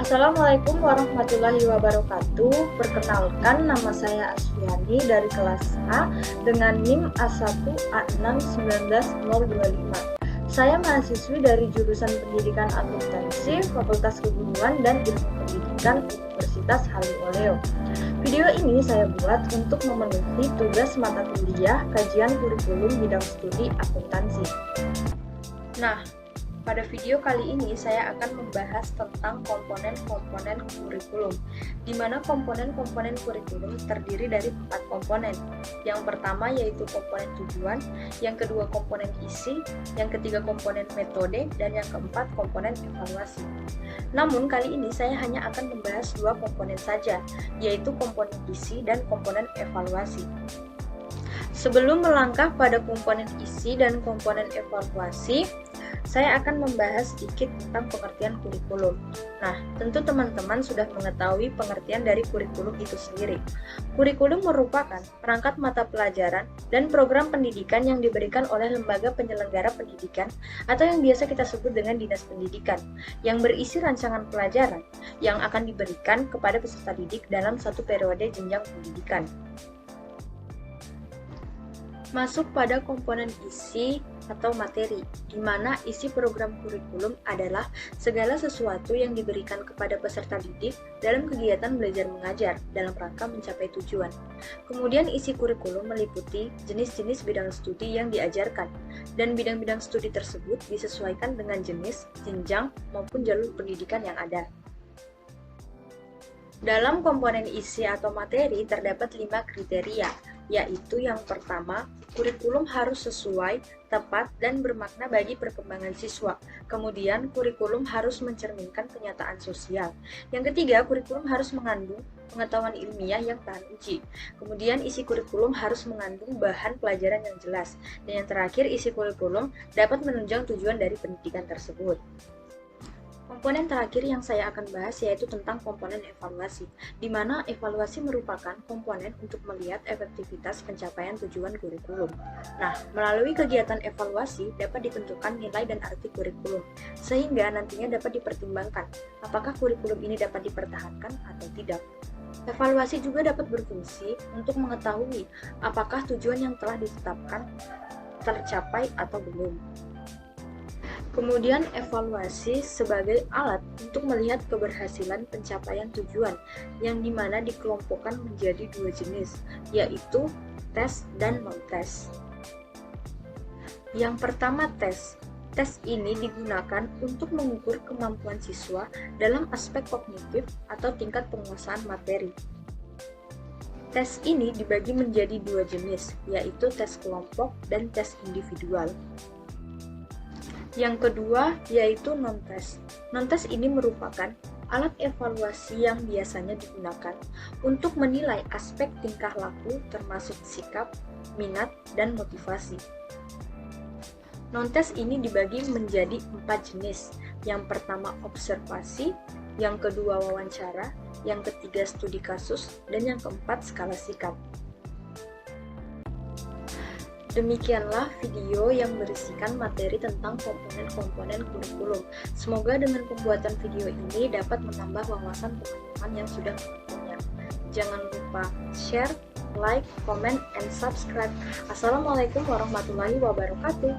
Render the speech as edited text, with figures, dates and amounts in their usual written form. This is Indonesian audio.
Assalamualaikum warahmatullahi wabarakatuh. Perkenalkan, nama saya Asfiani dari kelas A dengan NIM A1A61925. Saya mahasiswi dari jurusan Pendidikan Akuntansi, Fakultas Keguruan dan Ilmu Pendidikan Universitas Haluoleo. Video ini saya buat untuk memenuhi tugas mata kuliah kajian kurikulum bidang studi akuntansi. Nah, pada video kali ini saya akan membahas tentang komponen-komponen kurikulum, di mana komponen-komponen kurikulum terdiri dari 4 komponen. Yang pertama yaitu komponen tujuan, yang kedua komponen isi, yang ketiga komponen metode, dan yang keempat komponen evaluasi. Namun kali ini saya hanya akan membahas 2 komponen saja, yaitu komponen isi dan komponen evaluasi. Sebelum melangkah pada komponen isi dan komponen evaluasi, saya akan membahas sedikit tentang pengertian kurikulum. Nah, tentu teman-teman sudah mengetahui pengertian dari kurikulum itu sendiri. Kurikulum merupakan perangkat mata pelajaran dan program pendidikan yang diberikan oleh lembaga penyelenggara pendidikan atau yang biasa kita sebut dengan dinas pendidikan, yang berisi rancangan pelajaran yang akan diberikan kepada peserta didik dalam satu periode jenjang pendidikan. Masuk pada komponen isi atau materi, di mana isi program kurikulum adalah segala sesuatu yang diberikan kepada peserta didik dalam kegiatan belajar mengajar dalam rangka mencapai tujuan. Kemudian isi kurikulum meliputi jenis-jenis bidang studi yang diajarkan, dan bidang-bidang studi tersebut disesuaikan dengan jenis, jenjang, maupun jalur pendidikan yang ada. Dalam komponen isi atau materi terdapat 5 kriteria, yaitu yang pertama, kurikulum harus sesuai, tepat, dan bermakna bagi perkembangan siswa. Kemudian, kurikulum harus mencerminkan kenyataan sosial. Yang ketiga, kurikulum harus mengandung pengetahuan ilmiah yang tahan uji. Kemudian, isi kurikulum harus mengandung bahan pelajaran yang jelas. Dan yang terakhir, isi kurikulum dapat menunjang tujuan dari pendidikan tersebut. Komponen terakhir yang saya akan bahas yaitu tentang komponen evaluasi, di mana evaluasi merupakan komponen untuk melihat efektivitas pencapaian tujuan kurikulum. Nah, melalui kegiatan evaluasi dapat ditentukan nilai dan arti kurikulum, sehingga nantinya dapat dipertimbangkan apakah kurikulum ini dapat dipertahankan atau tidak. Evaluasi juga dapat berfungsi untuk mengetahui apakah tujuan yang telah ditetapkan tercapai atau belum. Kemudian evaluasi sebagai alat untuk melihat keberhasilan pencapaian tujuan, yang dimana dikelompokkan menjadi 2 jenis, yaitu tes dan non-tes. Yang pertama tes. Tes ini digunakan untuk mengukur kemampuan siswa dalam aspek kognitif atau tingkat penguasaan materi. Tes ini dibagi menjadi 2 jenis, yaitu tes kelompok dan tes individual. Yang kedua yaitu non-tes. Non-tes ini merupakan alat evaluasi yang biasanya digunakan untuk menilai aspek tingkah laku termasuk sikap, minat, dan motivasi. Non-tes ini dibagi menjadi 4 jenis. Yang pertama observasi, yang kedua wawancara, yang ketiga studi kasus, dan yang keempat skala sikap. Demikianlah video yang berisikan materi tentang komponen-komponen kurikulum. Semoga dengan pembuatan video ini dapat menambah wawasan teman-teman yang sudah mengetahuinya. Jangan lupa share, like, comment, and subscribe. Assalamualaikum warahmatullahi wabarakatuh.